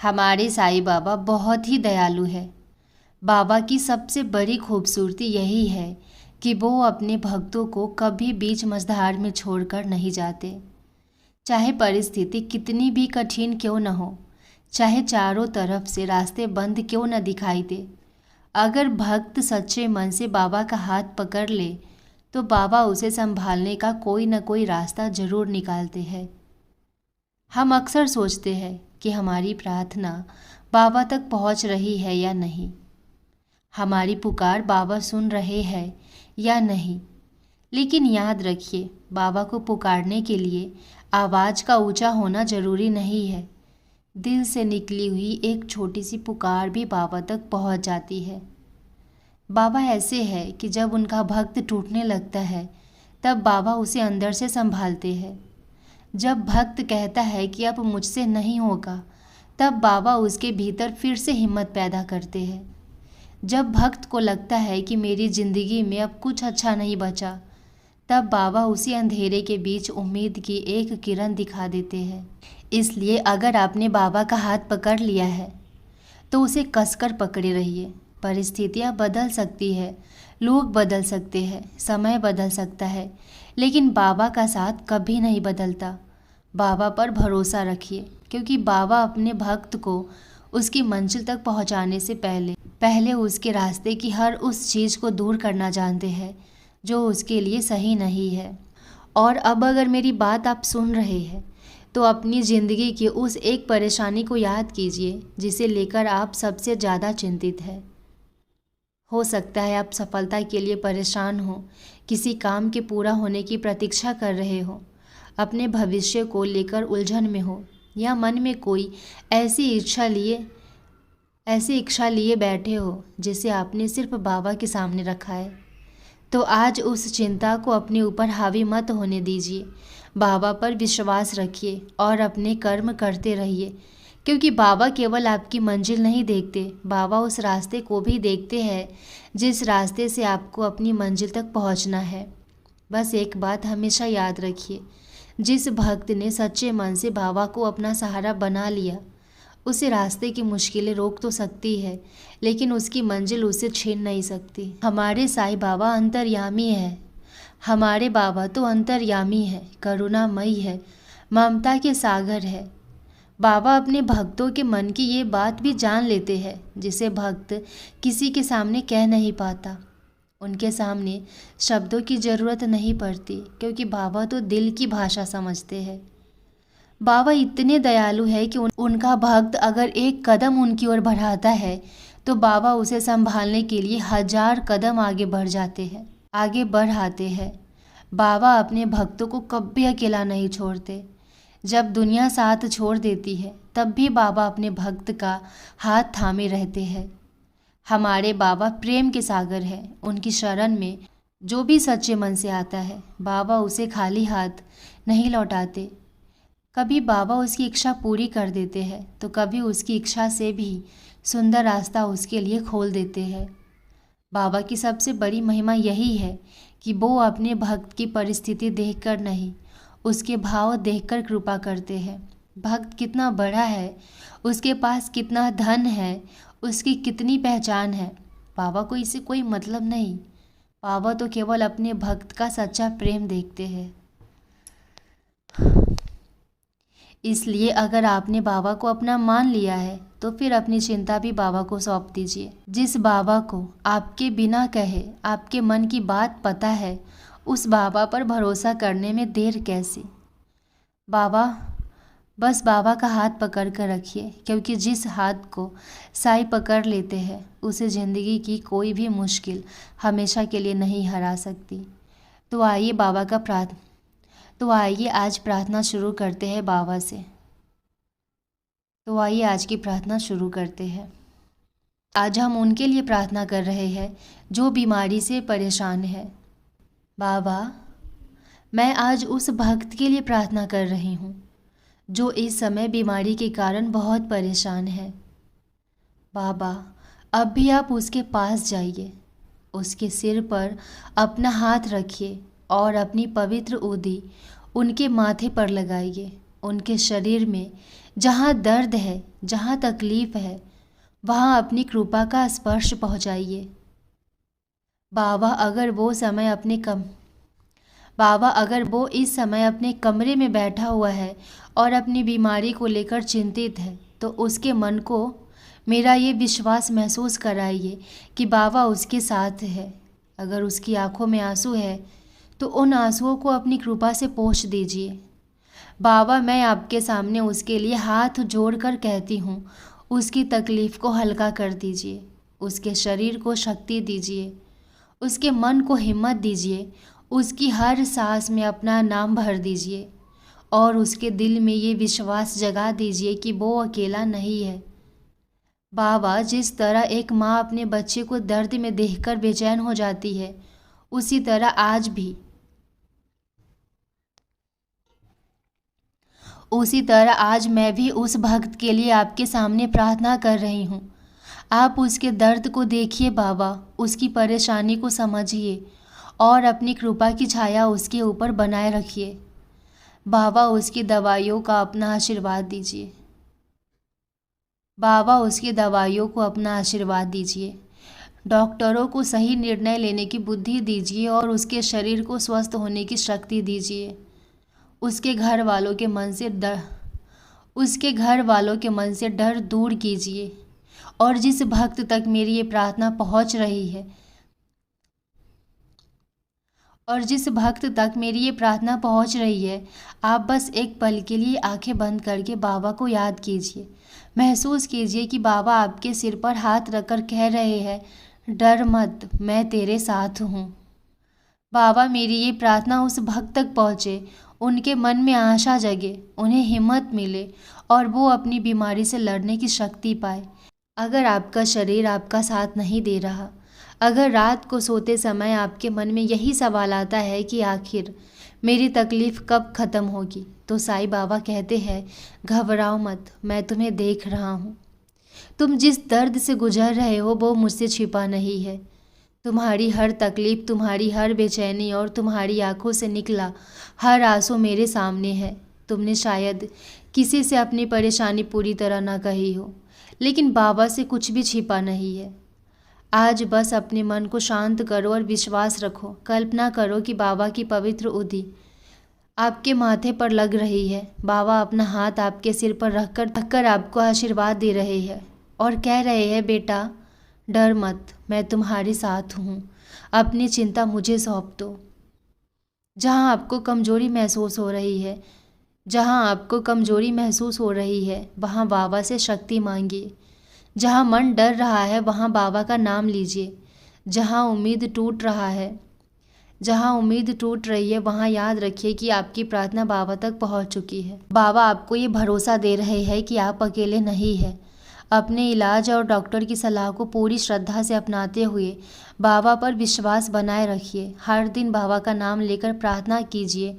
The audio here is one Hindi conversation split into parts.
हमारे साईं बाबा बहुत ही दयालु है। बाबा की सबसे बड़ी खूबसूरती यही है कि वो अपने भक्तों को कभी बीच मझधार में छोड़कर नहीं जाते। चाहे परिस्थिति कितनी भी कठिन क्यों न हो, चाहे चारों तरफ से रास्ते बंद क्यों न दिखाई दे, अगर भक्त सच्चे मन से बाबा का हाथ पकड़ ले तो बाबा उसे संभालने का कोई न कोई रास्ता जरूर निकालते हैं। हम अक्सर सोचते हैं कि हमारी प्रार्थना बाबा तक पहुंच रही है या नहीं, हमारी पुकार बाबा सुन रहे हैं या नहीं। लेकिन याद रखिए, बाबा को पुकारने के लिए आवाज़ का ऊंचा होना जरूरी नहीं है। दिल से निकली हुई एक छोटी सी पुकार भी बाबा तक पहुंच जाती है। बाबा ऐसे है कि जब उनका भक्त टूटने लगता है तब बाबा उसे अंदर से संभालते हैं। जब भक्त कहता है कि अब मुझसे नहीं होगा, तब बाबा उसके भीतर फिर से हिम्मत पैदा करते हैं। जब भक्त को लगता है कि मेरी ज़िंदगी में अब कुछ अच्छा नहीं बचा, तब बाबा उसी अंधेरे के बीच उम्मीद की एक किरण दिखा देते हैं। इसलिए अगर आपने बाबा का हाथ पकड़ लिया है तो उसे कसकर पकड़े रहिए। परिस्थितियाँ बदल सकती है, लोग बदल सकते हैं, समय बदल सकता है, लेकिन बाबा का साथ कभी नहीं बदलता। बाबा पर भरोसा रखिए, क्योंकि बाबा अपने भक्त को उसकी मंजिल तक पहुंचाने से पहले उसके रास्ते की हर उस चीज़ को दूर करना जानते हैं जो उसके लिए सही नहीं है। और अब अगर मेरी बात आप सुन रहे हैं तो अपनी ज़िंदगी की उस एक परेशानी को याद कीजिए जिसे लेकर आप सबसे ज़्यादा चिंतित हैं। हो सकता है आप सफलता के लिए परेशान हो, किसी काम के पूरा होने की प्रतीक्षा कर रहे हो, अपने भविष्य को लेकर उलझन में हो, या मन में कोई ऐसी इच्छा लिए बैठे हो जिसे आपने सिर्फ बाबा के सामने रखा है। तो आज उस चिंता को अपने ऊपर हावी मत होने दीजिए। बाबा पर विश्वास रखिए और अपने कर्म करते रहिए, क्योंकि बाबा केवल आपकी मंजिल नहीं देखते, बाबा उस रास्ते को भी देखते हैं जिस रास्ते से आपको अपनी मंजिल तक पहुंचना है। बस एक बात हमेशा याद रखिए, जिस भक्त ने सच्चे मन से बाबा को अपना सहारा बना लिया, उसे रास्ते की मुश्किलें रोक तो सकती है, लेकिन उसकी मंजिल उसे छीन नहीं सकती। हमारे साईं बाबा अंतर्यामी है। हमारे बाबा तो अंतर्यामी है, करुणामयी है, ममता के सागर है। बाबा अपने भक्तों के मन की ये बात भी जान लेते हैं जिसे भक्त किसी के सामने कह नहीं पाता। उनके सामने शब्दों की ज़रूरत नहीं पड़ती, क्योंकि बाबा तो दिल की भाषा समझते हैं। बाबा इतने दयालु है कि उनका भक्त अगर एक कदम उनकी ओर बढ़ाता है तो बाबा उसे संभालने के लिए 1000 कदम आगे बढ़ाते हैं। बाबा अपने भक्तों को कभी अकेला नहीं छोड़ते। जब दुनिया साथ छोड़ देती है तब भी बाबा अपने भक्त का हाथ थामे रहते हैं। हमारे बाबा प्रेम के सागर हैं। उनकी शरण में जो भी सच्चे मन से आता है, बाबा उसे खाली हाथ नहीं लौटाते। कभी बाबा उसकी इच्छा पूरी कर देते हैं तो कभी उसकी इच्छा से भी सुंदर रास्ता उसके लिए खोल देते हैं। बाबा की सबसे बड़ी महिमा यही है कि वो अपने भक्त की परिस्थिति देखकर नहीं, उसके भाव देखकर कृपा करते हैं। भक्त कितना बड़ा है, उसके पास कितना धन है, उसकी कितनी पहचान है, बाबा को इससे कोई मतलब नहीं। बाबा तो केवल अपने भक्त का सच्चा प्रेम देखते हैं। इसलिए अगर आपने बाबा को अपना मान लिया है तो फिर अपनी चिंता भी बाबा को सौंप दीजिए। जिस बाबा को आपके बिना कहे आपके मन की बात पता है, उस बाबा पर भरोसा करने में देर कैसी। बस बाबा का हाथ पकड़ कर रखिए, क्योंकि जिस हाथ को साईं पकड़ लेते हैं उसे ज़िंदगी की कोई भी मुश्किल हमेशा के लिए नहीं हरा सकती। तो आइए आज प्रार्थना शुरू करते हैं बाबा से। आज की प्रार्थना शुरू करते हैं। आज हम उनके लिए प्रार्थना कर रहे हैं जो बीमारी से परेशान है। बाबा, मैं आज उस भक्त के लिए प्रार्थना कर रही हूँ जो इस समय बीमारी के कारण बहुत परेशान है। बाबा, अब भी आप उसके पास जाइए, उसके सिर पर अपना हाथ रखिए और अपनी पवित्र उंगली उनके माथे पर लगाइए उनके शरीर में जहाँ दर्द है, जहाँ तकलीफ है, वहाँ अपनी कृपा का स्पर्श पहुँचाइए। बाबा अगर वो इस समय अपने कमरे में बैठा हुआ है और अपनी बीमारी को लेकर चिंतित है, तो उसके मन को मेरा ये विश्वास महसूस कराइए कि बाबा उसके साथ है। अगर उसकी आंखों में आंसू है तो उन आंसुओं को अपनी कृपा से पोंछ दीजिए। बाबा, मैं आपके सामने उसके लिए हाथ जोड़कर कहती हूँ, उसकी तकलीफ़ को हल्का कर दीजिए, उसके शरीर को शक्ति दीजिए, उसके मन को हिम्मत दीजिए, उसकी हर सांस में अपना नाम भर दीजिए और उसके दिल में ये विश्वास जगा दीजिए कि वो अकेला नहीं है। बाबा, जिस तरह एक माँ अपने बच्चे को दर्द में देखकर बेचैन हो जाती है, उसी तरह आज मैं भी उस भक्त के लिए आपके सामने प्रार्थना कर रही हूँ। आप उसके दर्द को देखिए बाबा, उसकी परेशानी को समझिए और अपनी कृपा की छाया उसके ऊपर बनाए रखिए। बाबा, उसकी दवाइयों का अपना आशीर्वाद दीजिए। बाबा, उसकी दवाइयों को अपना आशीर्वाद दीजिए। डॉक्टरों को सही निर्णय लेने की बुद्धि दीजिए और उसके शरीर को स्वस्थ होने की शक्ति दीजिए। उसके घर वालों के मन से डर दूर कीजिए। और जिस भक्त तक मेरी ये प्रार्थना पहुंच रही है, आप बस एक पल के लिए आंखें बंद करके बाबा को याद कीजिए। महसूस कीजिए कि बाबा आपके सिर पर हाथ रखकर कह रहे हैं, डर मत, मैं तेरे साथ हूँ। बाबा, मेरी ये प्रार्थना उस भक्त तक पहुँचे, उनके मन में आशा जगे, उन्हें हिम्मत मिले और वो अपनी बीमारी से लड़ने की शक्ति पाए। अगर आपका शरीर आपका साथ नहीं दे रहा, अगर रात को सोते समय आपके मन में यही सवाल आता है कि आखिर मेरी तकलीफ़ कब ख़त्म होगी, तो साईं बाबा कहते हैं, घबराओ मत, मैं तुम्हें देख रहा हूँ। तुम जिस दर्द से गुजर रहे हो वो मुझसे छिपा नहीं है। तुम्हारी हर तकलीफ़, तुम्हारी हर बेचैनी और तुम्हारी आंखों से निकला हर आंसू मेरे सामने है। तुमने शायद किसी से अपनी परेशानी पूरी तरह ना कही हो, लेकिन बाबा से कुछ भी छिपा नहीं है। आज बस अपने मन को शांत करो और विश्वास रखो। कल्पना करो कि बाबा की पवित्र उंगली आपके माथे पर लग रही है। बाबा अपना हाथ आपके सिर पर रखकर आपको आशीर्वाद दे रहे हैं और कह रहे हैं, बेटा डर मत, मैं तुम्हारे साथ हूँ। अपनी चिंता मुझे सौंप दो। जहाँ आपको कमजोरी महसूस हो रही है, वहाँ बाबा से शक्ति मांगिए। जहाँ मन डर रहा है, वहाँ बाबा का नाम लीजिए। जहाँ उम्मीद टूट रही है, वहाँ याद रखिए कि आपकी प्रार्थना बाबा तक पहुँच चुकी है। बाबा आपको ये भरोसा दे रहे हैं कि आप अकेले नहीं हैं। अपने इलाज और डॉक्टर की सलाह को पूरी श्रद्धा से अपनाते हुए बाबा पर विश्वास बनाए रखिए। हर दिन बाबा का नाम लेकर प्रार्थना कीजिए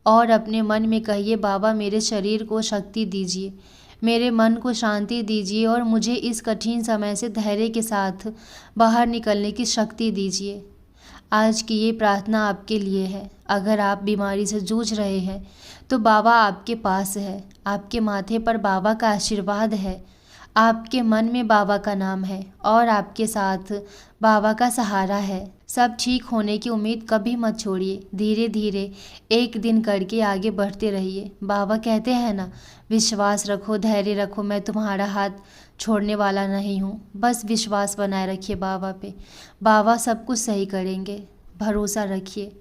और अपने मन में कहिए, बाबा मेरे शरीर को शक्ति दीजिए, मेरे मन को शांति दीजिए और मुझे इस कठिन समय से धैर्य के साथ बाहर निकलने की शक्ति दीजिए। आज की ये प्रार्थना आपके लिए है। अगर आप बीमारी से जूझ रहे हैं तो बाबा आपके पास है। आपके माथे पर बाबा का आशीर्वाद है, आपके मन में बाबा का नाम है और आपके साथ बाबा का सहारा है। सब ठीक होने की उम्मीद कभी मत छोड़िए। धीरे धीरे एक दिन करके आगे बढ़ते रहिए। बाबा कहते हैं ना, विश्वास रखो, धैर्य रखो, मैं तुम्हारा हाथ छोड़ने वाला नहीं हूँ। बस विश्वास बनाए रखिए बाबा पे। बाबा सब कुछ सही करेंगे, भरोसा रखिए।